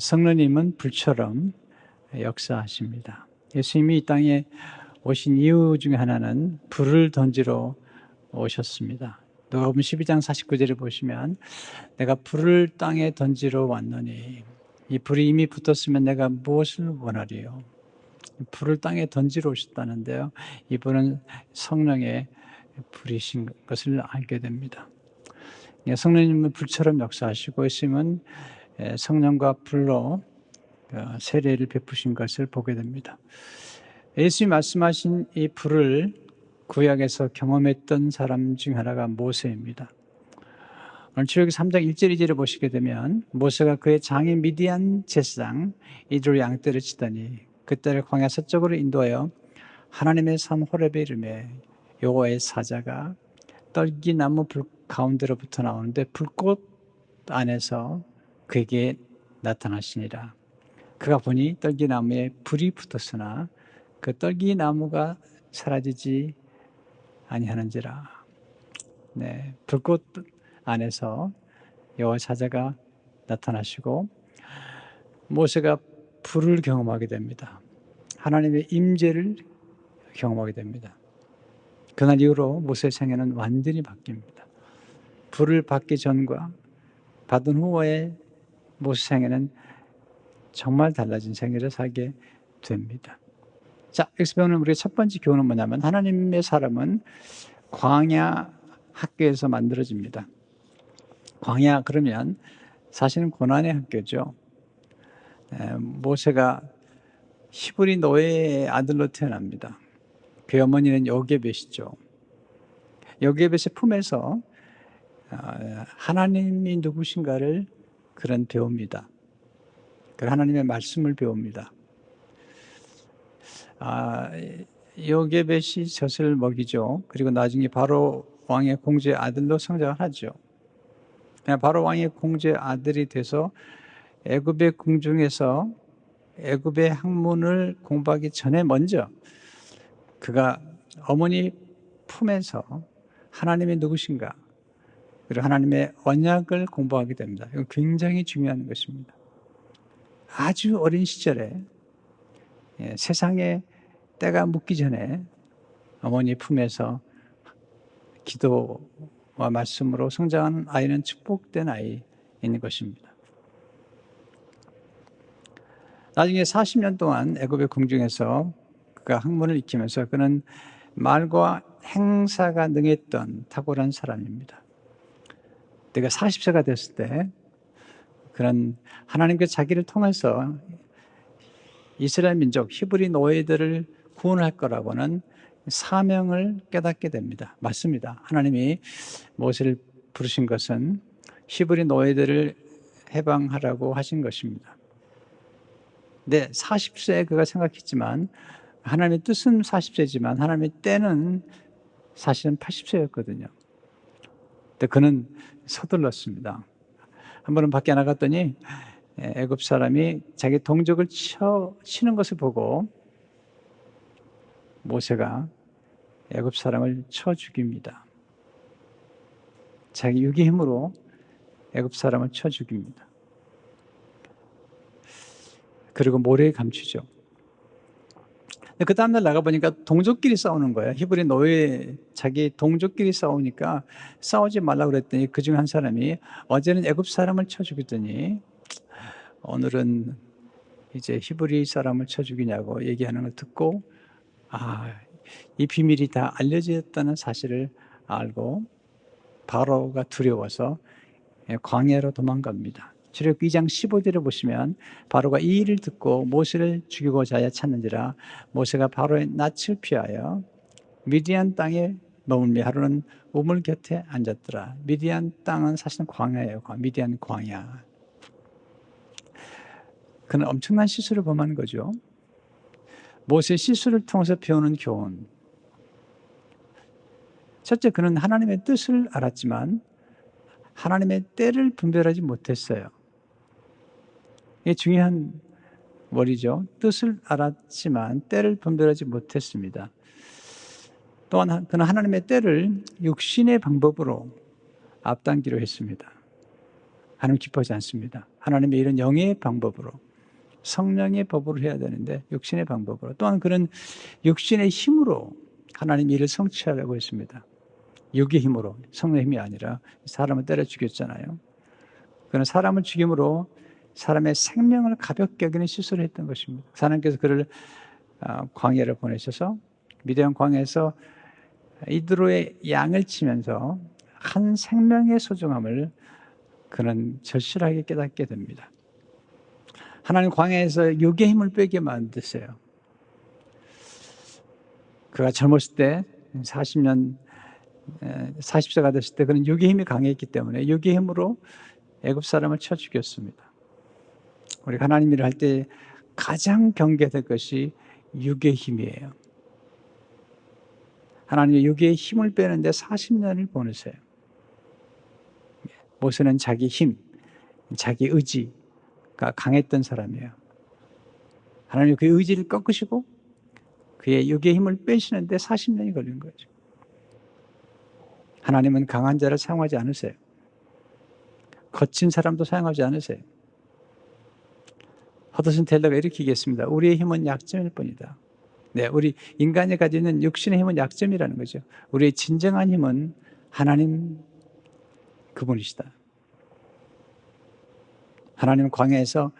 성령님은 불처럼 역사하십니다. 예수님이 이 땅에 오신 이유 중에 하나는 불을 던지러 오셨습니다. 누가복음 12장 49절을 보시면 내가 불을 땅에 던지러 왔노니 이 불이 이미 붙었으면 내가 무엇을 원하리요. 불을 땅에 던지러 오셨다는데요. 이분은 성령의 불이신 것을 알게 됩니다. 성령님은 불처럼 역사하시고 예수님은 성령과 불로 세례를 베푸신 것을 보게 됩니다. 예수님이 말씀하신 이 불을 구약에서 경험했던 사람 중 하나가 모세입니다. 오늘 출애굽기 3장 1절 2절을 보시게 되면 모세가 그의 장인 미디안 제사장 이드로 양떼를 치더니 그때를 광야 서쪽으로 인도하여 하나님의 산 호렙에 이르매 여호와의 사자가 떨기나무 불 가운데로부터 나오는데 불꽃 안에서 그에게 나타나시니라. 그가 보니 떨기나무에 불이 붙었으나 그 떨기나무가 사라지지 아니하는지라. 불꽃 안에서 여호와 사자가 나타나시고 모세가 불을 경험하게 됩니다. 하나님의 임재를 경험하게 됩니다. 그날 이후로 모세의 생애는 완전히 바뀝니다. 불을 받기 전과 받은 후의 모세 생애는 정말 달라진 생애를 살게 됩니다. 자, 여기서 배우는 우리의 첫 번째 교훈은 뭐냐면 하나님의 사람은 광야 학교에서 만들어집니다. 광야 그러면 사실은 고난의 학교죠. 모세가 히브리 노예의 아들로 태어납니다. 그 어머니는 요게벳이죠. 요게벳의 품에서 하나님이 누구신가를 그런 배웁니다. 그 하나님의 말씀을 배웁니다. 요게벳이 젖을 먹이죠. 그리고 나중에 바로 왕의 공주의 아들로 성장을 하죠. 바로 왕의 공주의 아들이 돼서 애굽의 궁중에서 애굽의 학문을 공부하기 전에 먼저 그가 어머니 품에서 하나님이 누구신가 그리고 하나님의 언약을 공부하게 됩니다. 이건 굉장히 중요한 것입니다. 아주 어린 시절에 세상에 때가 묻기 전에 어머니 품에서 기도와 말씀으로 성장하는 아이는 축복된 아이인 것입니다. 나중에 40년 동안 애굽의 궁중에서 그가 학문을 익히면서 그는 말과 행사가 능했던 탁월한 사람입니다. 그가 40세가 됐을 때 그는 하나님께 자기를 통해서 이스라엘 민족 히브리 노예들을 구원할 거라고는 사명을 깨닫게 됩니다. 맞습니다. 하나님이 모세를 부르신 것은 히브리 노예들을 해방하라고 하신 것입니다. 네, 40세에 그가 생각했지만 하나님의 뜻은 40세지만 하나님의 때는 사실은 80세였거든요. 근데 그는 서둘렀습니다. 한 번은 밖에 나갔더니 애굽 사람이 자기 동족을 치는 것을 보고 모세가 애굽 사람을 쳐 죽입니다. 자기 육의 힘으로 애굽 사람을 쳐 죽입니다. 그리고 모래에 감추죠. 그 다음날 나가보니까 동족끼리 싸우는 거예요. 히브리 노예 자기 동족끼리 싸우니까 싸우지 말라고 그랬더니 그중 한 사람이 어제는 애굽 사람을 쳐 죽였더니 오늘은 이제 히브리 사람을 쳐 죽이냐고 얘기하는 걸 듣고 이 비밀이 다 알려졌다는 사실을 알고 바로가 두려워서 광야로 도망갑니다. 출애굽기 2장 15절을 보시면 바로가 이 일을 듣고 모세를 죽이고자 하여 찾는지라 모세가 바로의 낯을 피하여 미디안 땅에 머물며 하루는 우물 곁에 앉았더라. 미디안 땅은 사실은 광야예요. 미디안 광야. 그는 엄청난 실수를 범하는 거죠. 모세의 실수를 통해서 배우는 교훈. 첫째, 그는 하나님의 뜻을 알았지만 하나님의 때를 분별하지 못했어요. 이게 중요한 원리죠. 뜻을 알았지만 때를 분별하지 못했습니다. 또한 그는 하나님의 때를 육신의 방법으로 앞당기로 했습니다. 하나님 기뻐하지 않습니다. 하나님의 일은 영의 방법으로, 성령의 법으로 해야 되는데 육신의 방법으로, 또한 그는 육신의 힘으로 하나님 일을 성취하려고 했습니다. 육의 힘으로, 성령의 힘이 아니라. 사람을 때려 죽였잖아요. 그는 사람을 죽임으로 사람의 생명을 가볍게 여기는 시술을 했던 것입니다. 하나님께서 그를 광야를 보내셔서 미디안 광야에서 이드로의 양을 치면서 한 생명의 소중함을 그는 절실하게 깨닫게 됩니다. 하나님 광야에서 육의 힘을 빼게 만드세요. 그가 젊었을 때 40세가 됐을 때 그는 육의 힘이 강했기 때문에 육의 힘으로 애굽 사람을 쳐 죽였습니다. 우리가 하나님 일을 할 때 가장 경계될 것이 육의 힘이에요. 하나님의 육의 힘을 빼는데 40년을 보내세요. 모세는 자기 힘, 자기 의지가 강했던 사람이에요. 하나님 그 의지를 꺾으시고 그의 육의 힘을 빼시는데 40년이 걸린 거죠. 하나님은 강한 자를 사용하지 않으세요. 거친 사람도 사용하지 않으세요. 허드슨 텔러가 이렇게 얘기했습니다. 우리의 힘은 약점일 뿐이다. 네, 우리 인간이 가지는 육신의 힘은 약점이라는 거죠. 우리의 진정한 힘은 하나님 그분이시다. 하나님은 광야에서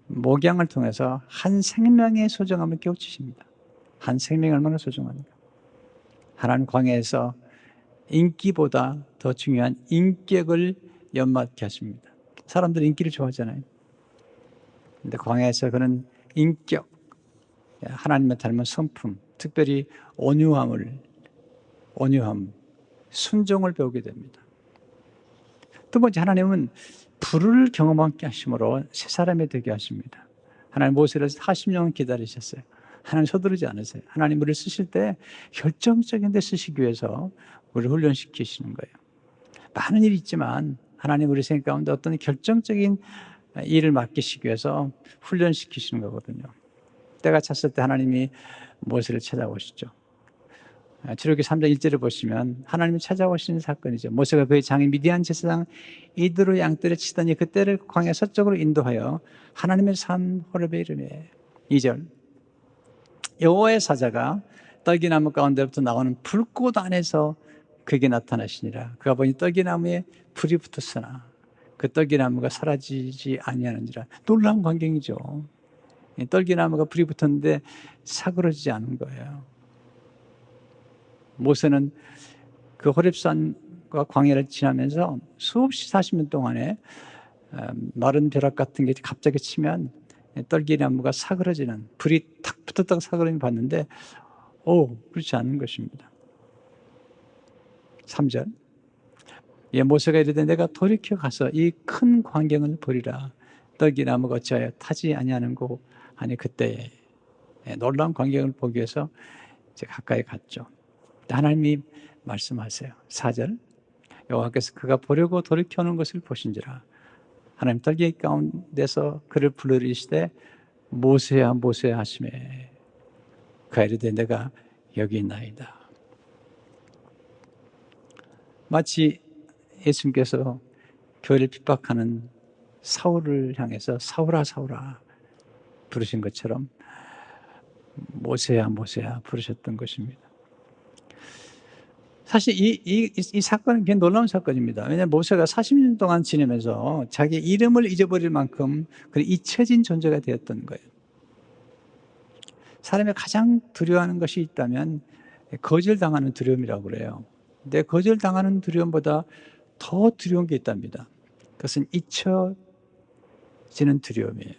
목양을 통해서 한 생명의 소중함을 깨우치십니다. 한 생명이 얼마나 소중한가. 하나님 광야에서 인기보다 더 중요한 인격을 연맞게 하십니다. 사람들이 인기를 좋아하잖아요. 근데 광야에서 그는 인격, 하나님의 닮은 성품, 특별히 온유함, 순종을 배우게 됩니다. 두 번째, 하나님은 불을 경험하게 하심으로 새 사람이 되게 하십니다. 하나님 모세를 40년 기다리셨어요. 하나님 서두르지 않으세요. 하나님 우리를 쓰실 때 결정적인 데 쓰시기 위해서 우리를 훈련시키시는 거예요. 많은 일이 있지만 하나님 우리 생각 가운데 어떤 결정적인 일을 맡기시기 위해서 훈련시키시는 거거든요. 때가 찼을 때 하나님이 모세를 찾아오시죠. 출애굽기 3장 1절을 보시면 하나님이 찾아오시는 사건이죠. 모세가 그의 장인 미디안 제사장 이드로 양떼를 치더니 그때를 광야 서쪽으로 인도하여 하나님의 산 호렙에 이르매. 2절 여호와의 사자가 떨기나무 가운데부터 나오는 불꽃 안에서 그에게 나타나시니라. 그가 보니 떨기나무에 불이 붙었으나 그 떨기나무가 사라지지 아니하는지라. 놀라운 광경이죠. 떨기나무가 불이 붙었는데 사그러지지 않은 거예요. 모세는 그 호렙산과 광야를 지나면서 수없이 40년 동안에 마른 벼락 같은 게 갑자기 치면 떨기나무가 사그러지는, 불이 탁 붙었다가 사그러지는 봤는데 그렇지 않은 것입니다. 3절 모세가 이르되 내가 돌이켜 가서 이 큰 광경을 보리라. 떨기나무가 어찌하여 타지 아니하는고 하니 그때에 놀라운 광경을 보기 위해서 이제 가까이 갔죠. 하나님이 말씀하세요. 4절 여호와께서 그가 보려고 돌이켜오는 것을 보신지라. 하나님 떨기 가운데서 그를 부르시되 모세야 모세야 하시매 그가 이르되 내가 여기 있나이다. 마치 예수님께서 교회를 핍박하는 사울을 향해서 사울아 사울아 부르신 것처럼 모세야 모세야 부르셨던 것입니다. 사실 이 사건은 굉장히 놀라운 사건입니다. 왜냐하면 모세가 40년 동안 지내면서 자기 이름을 잊어버릴 만큼 잊혀진 존재가 되었던 거예요. 사람이 가장 두려워하는 것이 있다면 거절당하는 두려움이라고 그래요. 근데 거절당하는 두려움보다 더 두려운 게 있답니다. 그것은 잊혀지는 두려움이에요.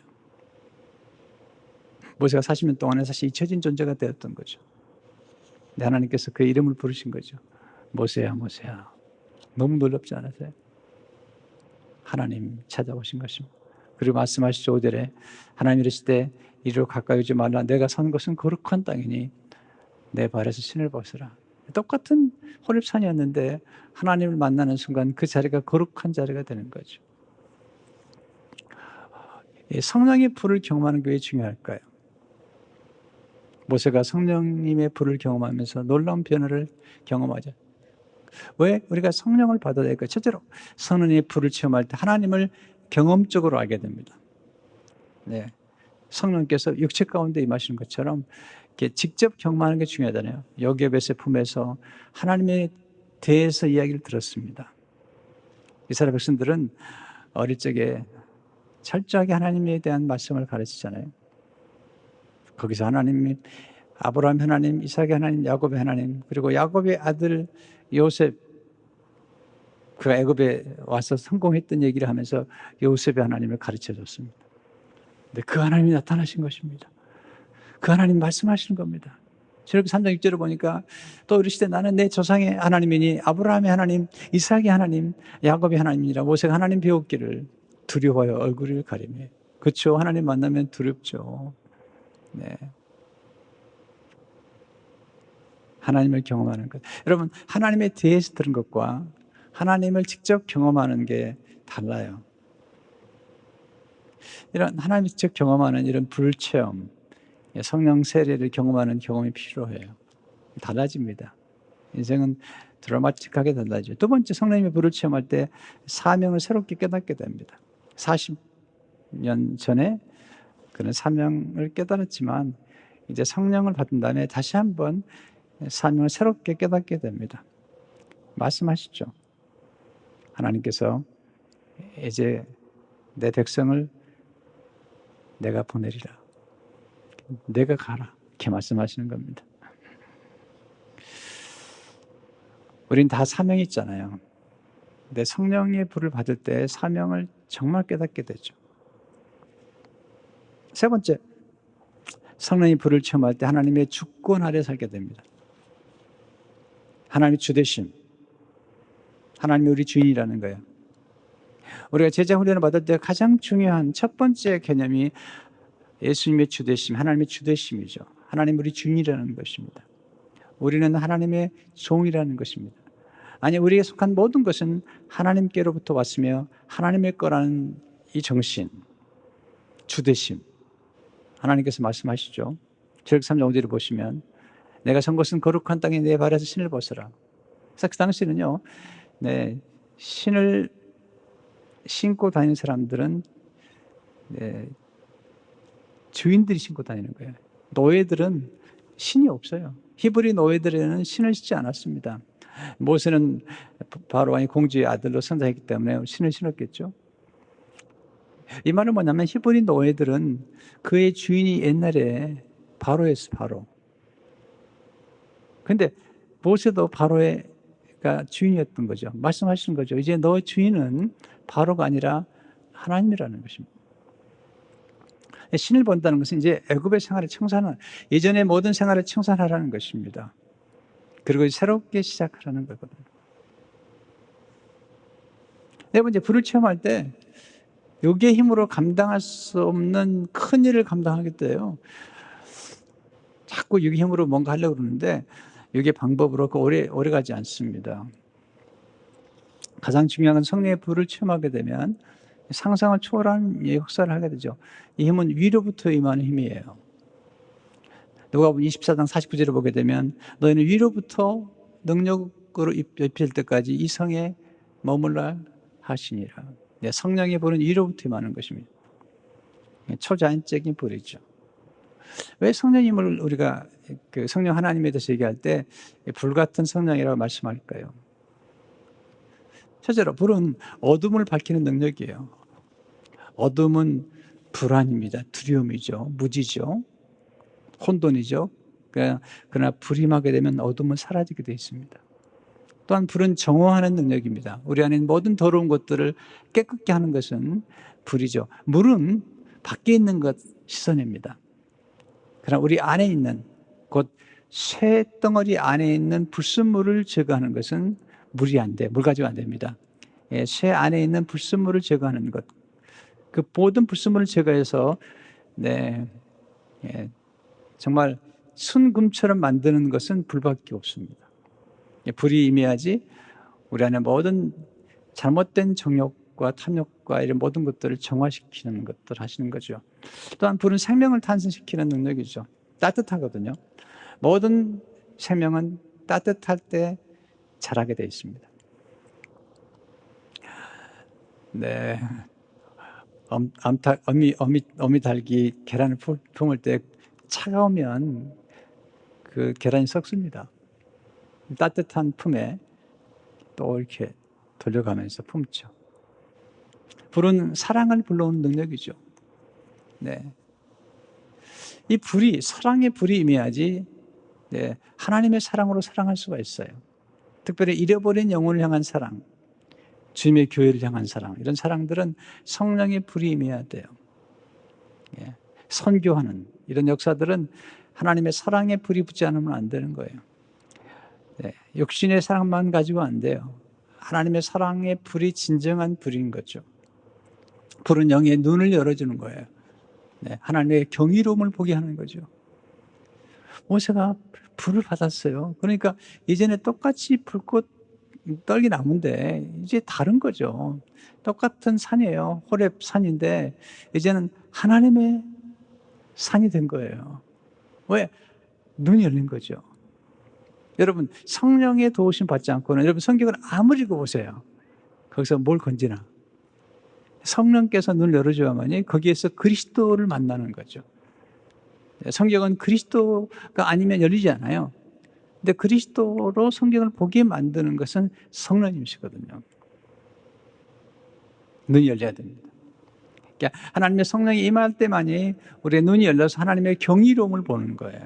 모세가 40년 동안에 사실 잊혀진 존재가 되었던 거죠. 근데 하나님께서 그 이름을 부르신 거죠. 모세야 모세야. 너무 놀랍지 않으세요? 하나님 찾아오신 것입니다. 그리고 말씀하시죠. 5절에 하나님 이르실 때 이리로 가까이 오지 말라. 내가 선 곳은 거룩한 땅이니 내 발에서 신을 벗으라. 똑같은 호렙산이었는데 하나님을 만나는 순간 그 자리가 거룩한 자리가 되는 거죠. 성령의 불을 경험하는 게 왜 중요할까요? 모세가 성령님의 불을 경험하면서 놀라운 변화를 경험하죠. 왜 우리가 성령을 받아야 될까요? 첫째로 성령의 불을 체험할 때 하나님을 경험적으로 알게 됩니다. 네. 성령께서 육체 가운데 임하시는 것처럼 이렇게 직접 경험하는 게 중요하잖아요. 여깄의 품에서 하나님에 대해서 이야기를 들었습니다. 이스라엘 백성들은 어릴 적에 철저하게 하나님에 대한 말씀을 가르치잖아요. 거기서 하나님이 아브라함 하나님, 이삭의 하나님, 야곱의 하나님, 그리고 야곱의 아들 요셉, 그가 애굽에 와서 성공했던 얘기를 하면서 요셉의 하나님을 가르쳐 줬습니다. 근데 그 하나님이 나타나신 것입니다. 그 하나님 말씀하시는 겁니다. 저렇게 3장 6절을 보니까 또 이르시되 나는 내 조상의 하나님이니 아브라함의 하나님, 이삭의 하나님, 야곱의 하나님이라 모세가 하나님 배웠기를 두려워하여 얼굴을 가리매. 그렇죠. 하나님 만나면 두렵죠. 네. 하나님을 경험하는 것. 여러분, 하나님에 대해서 들은 것과 하나님을 직접 경험하는 게 달라요. 이런 하나님을 직접 경험하는 이런 불체험, 성령 세례를 경험하는 경험이 필요해요. 달라집니다. 인생은 드라마틱하게 달라지죠. 두 번째, 성령님의 불을 체험할 때 사명을 새롭게 깨닫게 됩니다. 40년 전에 그런 사명을 깨달았지만 이제 성령을 받은 다음에 다시 한번 사명을 새롭게 깨닫게 됩니다. 말씀하시죠. 하나님께서 이제 내 백성을 내가 보내리라. 내가 가라. 이렇게 말씀하시는 겁니다. 우린 다 사명이 있잖아요. 근데 성령의 불을 받을 때 사명을 정말 깨닫게 되죠. 세 번째, 성령의 불을 체험할 때 하나님의 주권 아래 살게 됩니다. 하나님의 주되심, 하나님이 우리 주인이라는 거예요. 우리가 제자 훈련을 받을 때 가장 중요한 첫 번째 개념이 예수님의 주되심, 하나님의 주되심이죠. 하나님 우리 주인이라는 것입니다. 우리는 하나님의 종이라는 것입니다. 아니, 우리에게 속한 모든 것은 하나님께로부터 왔으며 하나님의 거라는 이 정신, 주되심. 하나님께서 말씀하시죠. 절기 3장 5절을 보시면 내가 선 것은 거룩한 땅에 내 발에서 신을 벗어라. 그래서 그 당시는요, 네, 신을 신고 다니는 사람들은 네, 주인들이 신고 다니는 거예요. 노예들은 신이 없어요. 히브리 노예들에는 신을 신지 않았습니다. 모세는 바로 왕의 공주의 아들로 선사했기 때문에 신을 신었겠죠. 이 말은 뭐냐면 히브리 노예들은 그의 주인이 옛날에 바로였어, 바로. 근데 모세도 바로가 주인이었던 거죠. 말씀하시는 거죠. 이제 너 주인은 바로가 아니라 하나님이라는 것입니다. 신을 본다는 것은 이제 애굽의 생활을 청산하는, 예전의 모든 생활을 청산하라는 것입니다. 그리고 새롭게 시작하라는 거거든요. 네 번째, 불을 체험할 때 요기의 힘으로 감당할 수 없는 큰 일을 감당하게 돼요. 자꾸 요기의 힘으로 뭔가 하려고 그러는데 요기의 방법으로 오래 가지 않습니다. 가장 중요한 건 성령의 불을 체험하게 되면 상상을 초월한 역사를 하게 되죠. 이 힘은 위로부터 임하는 힘이에요. 누가복음 24장 49절을 보게 되면 너희는 위로부터 능력으로 입힐 때까지 이 성에 머물라 하시니라. 성령의 불은 위로부터 임하는 것입니다. 초자연적인 불이죠. 왜 성령님을 우리가 그 성령 하나님에 대해서 얘기할 때 불같은 성령이라고 말씀할까요? 첫째로 불은 어둠을 밝히는 능력이에요. 어둠은 불안입니다. 두려움이죠. 무지죠. 혼돈이죠. 그러나 불이 임하게 되면 어둠은 사라지게 되어 있습니다. 또한 불은 정화하는 능력입니다. 우리 안에 모든 더러운 것들을 깨끗게 하는 것은 불이죠. 물은 밖에 있는 것 씻어냅니다. 그러나 우리 안에 있는, 곧 쇠덩어리 안에 있는 불순물을 제거하는 것은 물이 안 돼. 물 가지고 안 됩니다. 쇠 안에 있는 불순물을 제거하는 것. 그 모든 불순물을 제거해서 정말 순금처럼 만드는 것은 불밖에 없습니다. 불이 임해야지 우리 안에 모든 잘못된 정욕과 탐욕과 이런 모든 것들을 정화시키는 것들 하시는 거죠. 또한 불은 생명을 탄생시키는 능력이죠. 따뜻하거든요. 모든 생명은 따뜻할 때 자라게 되어 있습니다. 네. 어미 닭이 계란을 품을 때 차가우면 그 계란이 썩습니다. 따뜻한 품에 또 이렇게 돌려가면서 품죠. 불은 사랑을 불러오는 능력이죠. 네. 이 불이, 사랑의 불이 임해야지, 네, 하나님의 사랑으로 사랑할 수가 있어요. 특별히 잃어버린 영혼을 향한 사랑, 주님의 교회를 향한 사랑, 이런 사랑들은 성령의 불이 임해야 돼요. 예. 선교하는 이런 역사들은 하나님의 사랑의 불이 붙지 않으면 안 되는 거예요. 네. 육신의 사랑만 가지고 안 돼요. 하나님의 사랑의 불이 진정한 불인 거죠. 불은 영의 눈을 열어주는 거예요. 네. 하나님의 경이로움을 보게 하는 거죠. 모세가 불을 받았어요. 그러니까 이전에 똑같이 불꽃 떨기 나무인데 이제 다른 거죠. 똑같은 산이에요. 호렙 산인데 이제는 하나님의 산이 된 거예요. 왜? 눈이 열린 거죠. 여러분, 성령의 도우심 받지 않고는, 여러분 성경을 아무리 읽어보세요. 거기서 뭘 건지나. 성령께서 눈을 열어줘야만이 거기에서 그리스도를 만나는 거죠. 성경은 그리스도가 아니면 열리지 않아요. 근데 그리스도로 성경을 보게 만드는 것은 성령님이시거든요. 눈이 열려야 됩니다. 그러니까 하나님의 성령이 임할 때만이 우리의 눈이 열려서 하나님의 경이로움을 보는 거예요.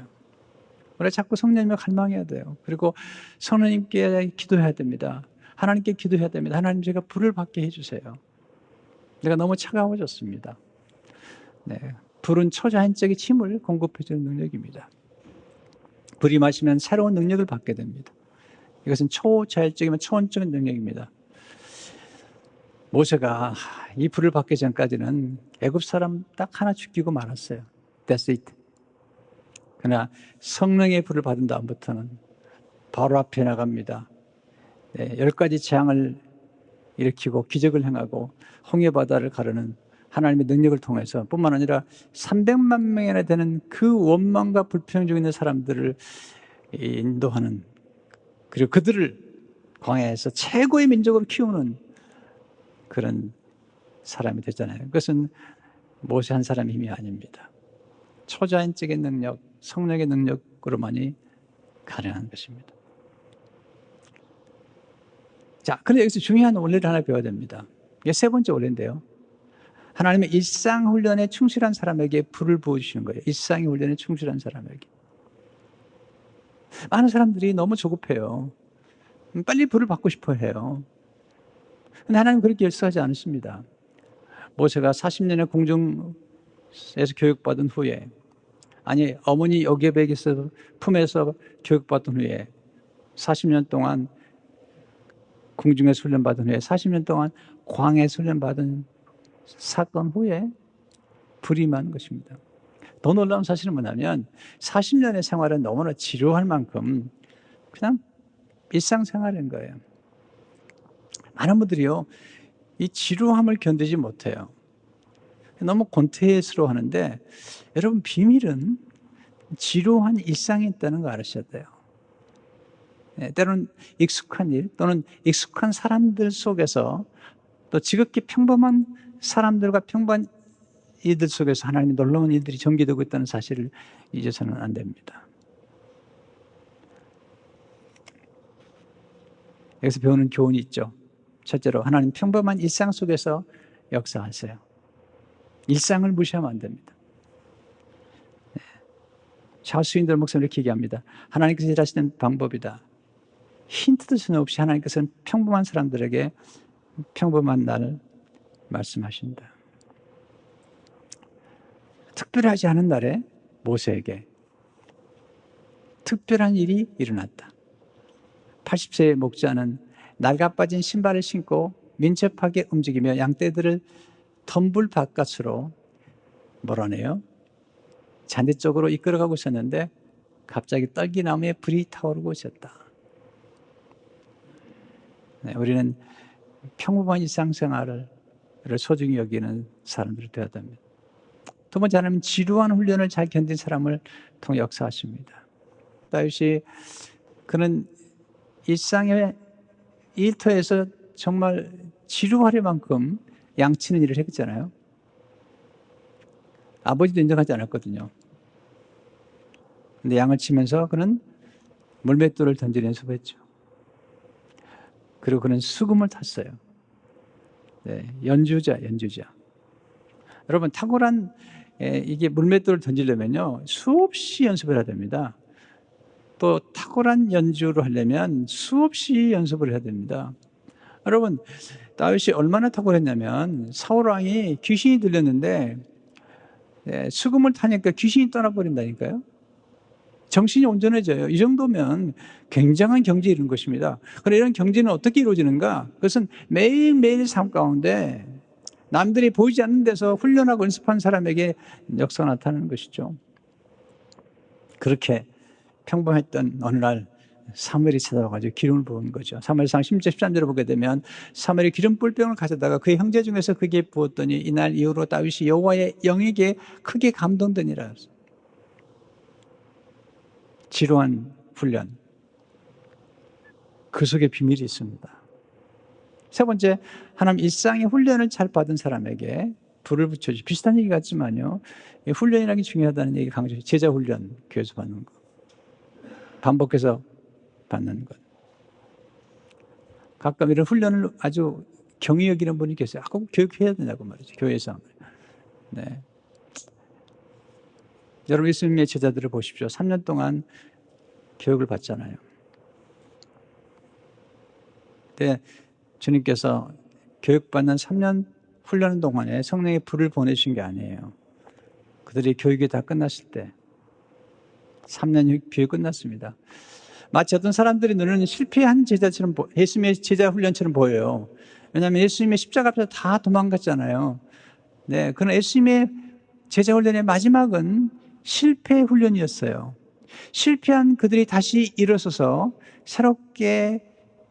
우리가 자꾸 성령님을 갈망해야 돼요. 그리고 성령님께 기도해야 됩니다. 하나님께 기도해야 됩니다. 하나님, 제가 불을 받게 해주세요. 내가 너무 차가워졌습니다. 네. 불은 초자연적인 힘을 공급해주는 능력입니다. 불이 마시면 새로운 능력을 받게 됩니다. 이것은 초자연적이면 초원적인 능력입니다. 모세가 이 불을 받기 전까지는 애굽 사람 딱 하나 죽이고 말았어요. That's it. 그러나 성령의 불을 받은 다음부터는 바로 앞에 나갑니다. 네, 10가지 재앙을 일으키고 기적을 행하고 홍해 바다를 가르는 하나님의 능력을 통해서 뿐만 아니라 300만 명이나 되는 그 원망과 불평 중에 있는 사람들을 인도하는, 그리고 그들을 광야에서 최고의 민족으로 키우는 그런 사람이 되잖아요. 그것은 모세 한 사람의 힘이 아닙니다. 초자연적인 능력, 성령의 능력으로만이 가능한 것입니다. 자, 그런데 여기서 중요한 원리를 하나 배워야 됩니다. 이게 세 번째 원리인데요. 하나님의 일상훈련에 충실한 사람에게 불을 부어주시는 거예요. 일상의 훈련에 충실한 사람에게. 많은 사람들이 너무 조급해요. 빨리 불을 받고 싶어 해요. 그런데 하나님 그렇게 열성하지 않으십니다. 모세가 40년의 궁중에서 교육받은 후에, 아니 어머니 여개백에서 품에서 교육받은 후에 40년 동안 궁중에서 훈련받은 후에 40년 동안 광야에서 훈련받은 사건 후에 불이 임한 것입니다. 더 놀라운 사실은 뭐냐면 40년의 생활은 너무나 지루할 만큼 그냥 일상생활인 거예요. 많은 분들이요, 이 지루함을 견디지 못해요. 너무 권태스러워하는데, 여러분 비밀은 지루한 일상이 있다는 거 알으셔야 돼요. 때로는 익숙한 일 또는 익숙한 사람들 속에서 또 지극히 평범한 사람들과 평범한 이들 속에서 하나님의 놀라운 일들이 전개되고 있다는 사실을 잊어서는 안 됩니다. 여기서 배우는 교훈이 있죠. 첫째로, 하나님 평범한 일상 속에서 역사하세요. 일상을 무시하면 안 됩니다. 찰스 윈들 목사님 이렇게 얘기합니다. 하나님께서 일하시는 방법이다. 힌트도 전혀 없이 하나님께서는 평범한 사람들에게 평범한 날을 말씀하신다. 특별하지 않은 날에 모세에게 특별한 일이 일어났다. 80세의 목자는 낡아 빠진 신발을 신고 민첩하게 움직이며 양떼들을 덤불 바깥으로 몰아내요. 잔디 쪽으로 이끌어가고 있었는데 갑자기 떨기나무에 불이 타오르고 있었다. 네, 우리는 평범한 일상생활을 소중히 여기는 사람들이 되어야 됩니다. 두 번째, 하나님은 지루한 훈련을 잘 견딘 사람을 통해 역사하십니다. 다윗이 그는 일상의 일터에서 정말 지루할 만큼 양치는 일을 했잖아요. 아버지도 인정하지 않았거든요. 근데 양을 치면서 그는 물맷돌을 던지는 연습을 했죠. 그리고 그는 수금을 탔어요. 네, 연주자. 여러분, 탁월한 이게 물맷돌을 던지려면요, 수없이 연습을 해야 됩니다. 또 탁월한 연주를 하려면 수없이 연습을 해야 됩니다. 여러분, 다윗이 얼마나 탁월했냐면 사울 왕이 귀신이 들렸는데 수금을 타니까 귀신이 떠나버린다니까요. 정신이 온전해져요. 이 정도면 굉장한 경지에 이른 것입니다. 그런데 이런 경지는 어떻게 이루어지는가? 그것은 매일매일 삶 가운데 남들이 보이지 않는 데서 훈련하고 연습한 사람에게 역사가 나타나는 것이죠. 그렇게 평범했던 어느 날 사무엘이 찾아와가지고 기름을 부은 거죠. 사무엘상 10절 13절을 보게 되면 사무엘이 기름 뿔병을 가져다가 그의 형제 중에서 그에게 부었더니 이날 이후로 다윗이 여호와의 영에게 크게 감동되니라. 지루한 훈련, 그 속에 비밀이 있습니다. 세 번째, 하나님 일상의 훈련을 잘 받은 사람에게 불을 붙여주시. 비슷한 얘기 같지만요, 훈련이라는 게 중요하다는 얘기 강조해요. 제자 훈련, 교회에서 받는 거, 반복해서 받는 것. 가끔 이런 훈련을 아주 경히 여기는 분이 계세요. 꼭 교육해야 되냐고 말이죠, 교회에서. 네. 여러분, 예수님의 제자들을 보십시오. 3년 동안 교육을 받잖아요. 근데 주님께서 교육받는 3년 훈련 동안에 성령의 불을 보내주신 게 아니에요. 그들이 교육이 다 끝났을 때 3년 후 교육 끝났습니다. 마치 어떤 사람들이 눈에는 실패한 제자처럼, 예수님의 제자 훈련처럼 보여요. 왜냐하면 예수님의 십자가 앞에서 다 도망갔잖아요. 네, 그런 예수님의 제자 훈련의 마지막은 실패 훈련이었어요. 실패한 그들이 다시 일어서서 새롭게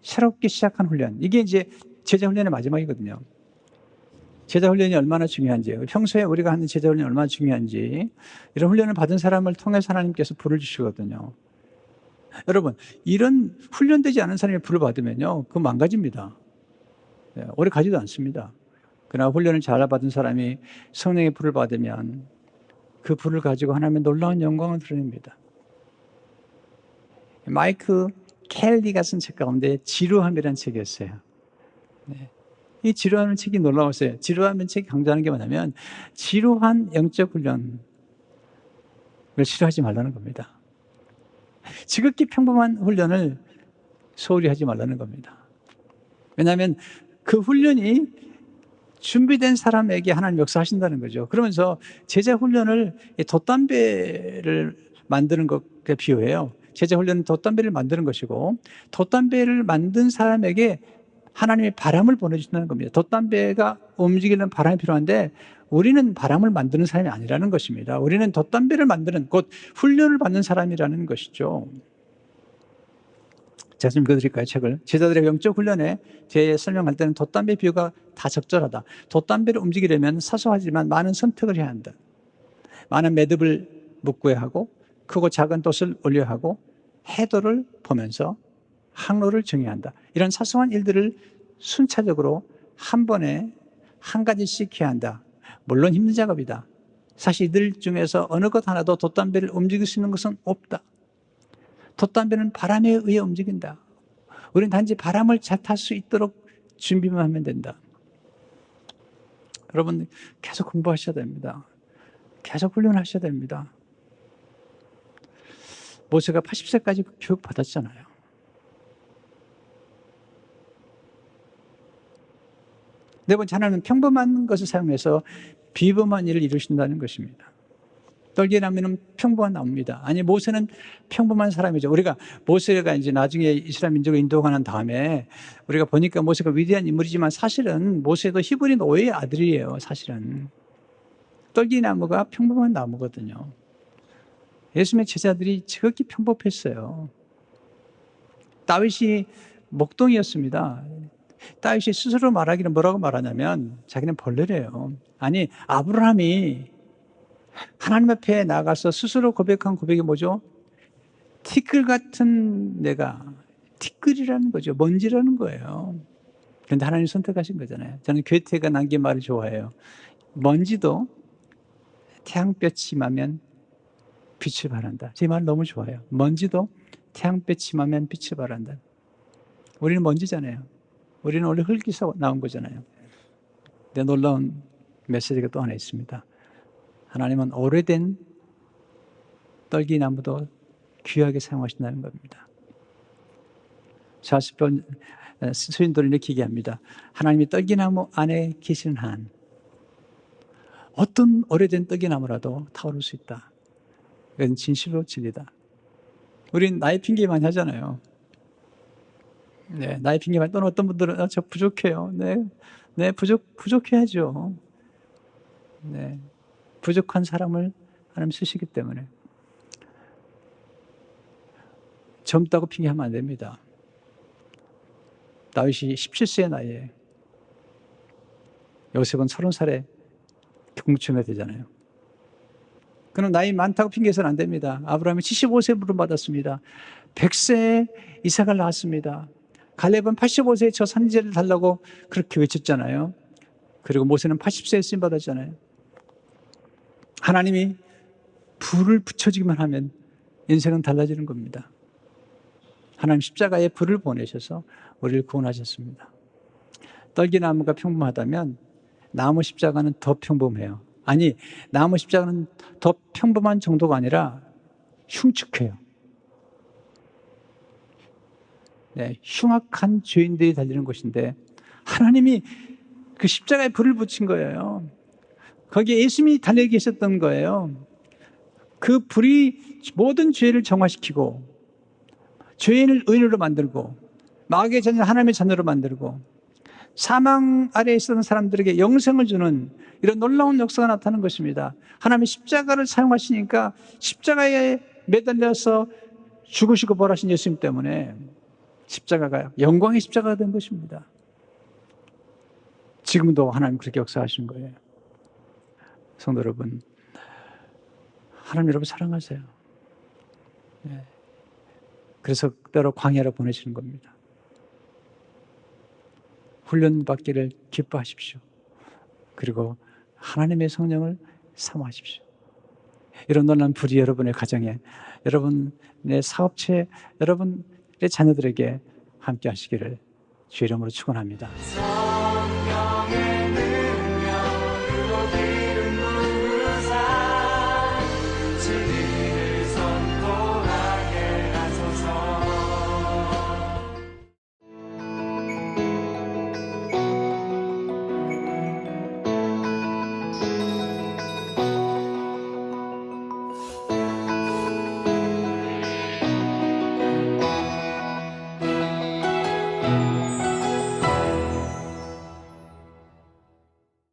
시작한 훈련. 이게 이제 제자 훈련의 마지막이거든요. 제자 훈련이 얼마나 중요한지, 평소에 우리가 하는 제자 훈련이 얼마나 중요한지, 이런 훈련을 받은 사람을 통해서 하나님께서 불을 주시거든요. 여러분, 이런 훈련되지 않은 사람이 불을 받으면요, 그거 망가집니다. 오래 가지도 않습니다. 그러나 훈련을 잘 받은 사람이 성령의 불을 받으면 그 불을 가지고 하나님의 놀라운 영광을 드러냅니다. 마이크 켈리가 쓴 책 가운데 지루함이라는 책이 있어요. 네. 이 지루함의 책이 놀라웠어요. 지루함의 책이 강조하는 게 뭐냐면 지루한 영적 훈련을 싫어하지 말라는 겁니다. 지극히 평범한 훈련을 소홀히 하지 말라는 겁니다. 왜냐하면 그 훈련이 준비된 사람에게 하나님 역사하신다는 거죠. 그러면서 제자 훈련을 돛담배를 만드는 것에 비유해요. 제자 훈련은 돛담배를 만드는 것이고, 돛담배를 만든 사람에게 하나님의 바람을 보내주신다는 겁니다. 돛담배가 움직이는 바람이 필요한데 우리는 바람을 만드는 사람이 아니라는 것입니다. 우리는 돛담배를 만드는, 곧 훈련을 받는 사람이라는 것이죠. 제가 좀 읽어드릴까요, 책을? 제자들의 영적 훈련에 제 설명할 때는 돛담배 비유가 다 적절하다. 돛담배를 움직이려면 사소하지만 많은 선택을 해야 한다. 많은 매듭을 묶어야 하고, 크고 작은 돛을 올려야 하고, 해도를 보면서 항로를 정해야 한다. 이런 사소한 일들을 순차적으로 한 번에 한 가지씩 해야 한다. 물론 힘든 작업이다. 사실 이들 중에서 어느 것 하나도 돛담배를 움직일 수 있는 것은 없다. 돛담배는 바람에 의해 움직인다. 우리는 단지 바람을 잘 탈 수 있도록 준비만 하면 된다. 여러분, 계속 공부하셔야 됩니다. 계속 훈련하셔야 됩니다. 모세가 80세까지 교육 받았잖아요. 네 번째, 하나님은 평범한 것을 사용해서 비범한 일을 이루신다는 것입니다. 떨기나무는 평범한 나무입니다. 아니, 모세는 평범한 사람이죠. 우리가 모세가 이제 나중에 이스라엘 민족을 인도하는 다음에 우리가 보니까 모세가 위대한 인물이지만 사실은 모세도 히브리 노예의 아들이에요. 사실은 떨기나무가 평범한 나무거든요. 예수님의 제자들이 지극히 평범했어요. 다윗이 목동이었습니다. 다윗이 스스로 말하기는 뭐라고 말하냐면 자기는 벌레래요. 아니, 아브라함이 하나님 앞에 나가서 스스로 고백한 고백이 뭐죠? 티끌 같은 내가, 티끌이라는 거죠. 먼지라는 거예요. 그런데 하나님이 선택하신 거잖아요. 저는 괴테가 남긴 말을 좋아해요. 먼지도 태양볕이 임하면 빛을 발한다. 제 말 너무 좋아요. 먼지도 태양볕이 임하면 빛을 발한다. 우리는 먼지잖아요. 우리는 원래 흙에서 나온 거잖아요. 근데 놀라운 메시지가 또 하나 있습니다. 하나님은 오래된 떨기나무도 귀하게 사용하신다는 겁니다. 40번 수인들은 이렇게 얘기합니다. 하나님이 떨기나무 안에 계시는 한 어떤 오래된 떨기나무라도 타오를 수 있다. 이건 진실로 진리다. 우린 나이 핑계 많이 하잖아요. 네, 나이 핑계 많이 또는 어떤 분들은 저 부족해요. 네, 부족해야죠. 네, 부족한 사람을 하나님 쓰시기 때문에 젊다고 핑계하면 안 됩니다. 다윗이 17세의 나이에 요셉은 30살에 궁충해야 되잖아요. 그럼 나이 많다고 핑계해서는 안 됩니다. 아브라함이 75세에 부름받았습니다. 100세에 이삭을 낳았습니다. 갈렙은 85세에 저 산지를 달라고 그렇게 외쳤잖아요. 그리고 모세는 80세에 쓰임받았잖아요. 하나님이 불을 붙여주기만 하면 인생은 달라지는 겁니다. 하나님 십자가에 불을 보내셔서 우리를 구원하셨습니다. 떨기나무가 평범하다면 나무 십자가는 더 평범해요. 아니, 나무 십자가는 더 평범한 정도가 아니라 흉측해요. 네, 흉악한 죄인들이 달리는 곳인데 하나님이 그 십자가에 불을 붙인 거예요. 거기에 예수님이 달려 계셨던 거예요. 그 불이 모든 죄를 정화시키고 죄인을 의인으로 만들고 마귀의 자녀를 하나님의 자녀로 만들고 사망 아래에 있었던 사람들에게 영생을 주는 이런 놀라운 역사가 나타나는 것입니다. 하나님이 십자가를 사용하시니까 십자가에 매달려서 죽으시고 벌하신 예수님 때문에 십자가가 영광의 십자가가 된 것입니다. 지금도 하나님 그렇게 역사하시는 거예요. 성도 여러분, 하나님 여러분 사랑하세요. 네. 그래서 때로 광야로 보내시는 겁니다. 훈련받기를 기뻐하십시오. 그리고 하나님의 성령을 사모하십시오. 이런 놀라운 불이 여러분의 가정에, 여러분의 사업체, 여러분의 자녀들에게 함께 하시기를 주의 이름으로 축원합니다.